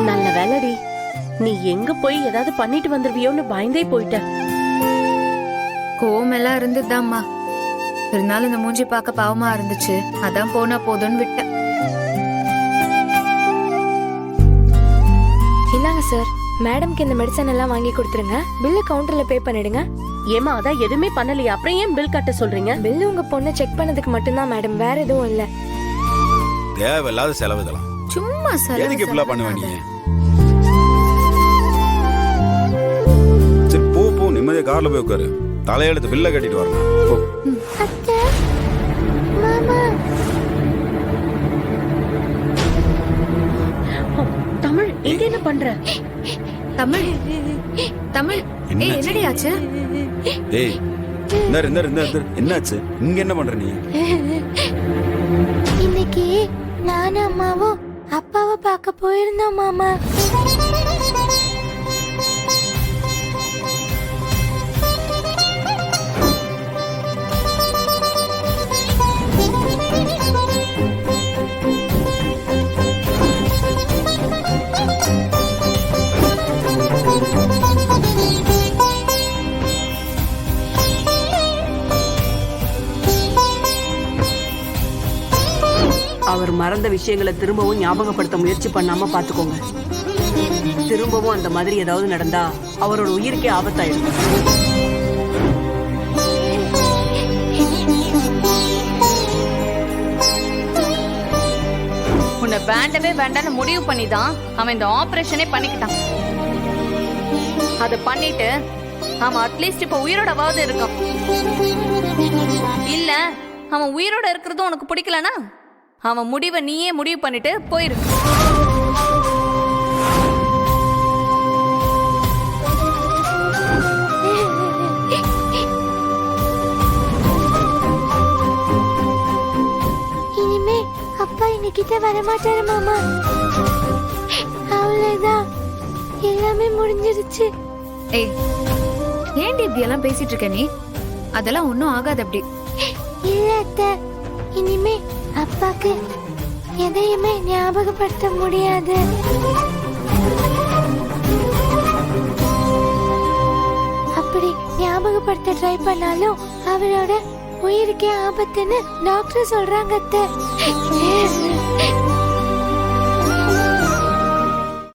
நல்ல வேலைடி, நீ எங்க போய் ஏதாவது பண்ணிட்டு வந்துருவியோன்னு பயந்தே போயிட்ட. கோவமெல்லாம் இருந்துதாம்மா, இருந்தாலும் இந்த மூஞ்சி பார்க்க பாவமா இருந்துச்சு, அதான் போனா போதும்னு விட்டேன். இந்தாங்க சார், மேடம்க்கு இந்த மெடிசன் எல்லாம் வாங்கி கொடுத்துருங்க. பில்லு கவுண்டர்ல பே பண்ணிடுங்க. ஏமா அதான் எதுவுமே பண்ணலையா, அப்புறம் ஏன் பில் கட்ட சொல்றீங்க? பில்லு உங்க பொண்ணை செக் பண்ணதுக்கு மட்டும்தான் மேடம், வேற எதுவும் இல்ல. தேவையில்லாத செலவு இதெல்லாம். சும்மா சார் எதுக்கு இப்படிலாம் பண்ணுவ நீ? சரி போ போ, நிம்மதியா கார்ல போய் உட்காரு, தலையெழுத்து பில்ல கட்டிட்டு வரணும். போ. அத்தை, மாமா. தமிழ் இங்க என்ன பண்ற? தமிழ் தமிழ், ஏய் என்னடி ஆச்சு? ஏய் என்னாச்சு? இங்க என்ன பண்ற நீ? இன்னைக்கு நானும் அம்மாவும் அப்பாவை பார்க்க போயிருந்தோம் மாமா. அவர் மறந்த விஷயங்களை திரும்பவும் ஞாபகப்படுத்த முயற்சி பண்ணாம பாத்துக்கோங்க. திரும்பவும் அந்த மாதிரி ஏதாவது நடந்தா அவரோட உயிருக்கே ஆபத்தாயிடும். உன்னை வேண்டவே வேண்டான்னு முடிவு பண்ணிதான் அவன் இந்த ஆபரேஷனே பண்ணிக்கிட்டான். அத பண்ணிட்டு அவன் அட்லீஸ்ட் இப்ப உயிரோடவாவது இருக்கான். இல்ல அவன் உயிரோட இருக்கிறதும் உனக்கு பிடிக்கலனா அவன் முடிவை நீயே முடிவு பண்ணிட்டு போயிரு. இனிமே அப்பா எங்ககிட்ட வரமாட்டாரு மாமா. அவ்வளவுதான், எல்லாமே முடிஞ்சிருச்சு. ஏய் ஏண்டி இப்படி எல்லாம் பேசிட்டு இருக்க நீ? அதெல்லாம் ஒன்னும் ஆகாது. அப்படி இல்ல அத்தை, இனிமே அப்பாக்கு எதையுமே ஞாபகப்படுத்த முடியாது. அப்படி ஞாபகப்படுத்த ட்ரை பண்ணாலும் அவரோட உயிருக்கே ஆபத்துன்னு டாக்டர் சொல்றாங்க அத்தை.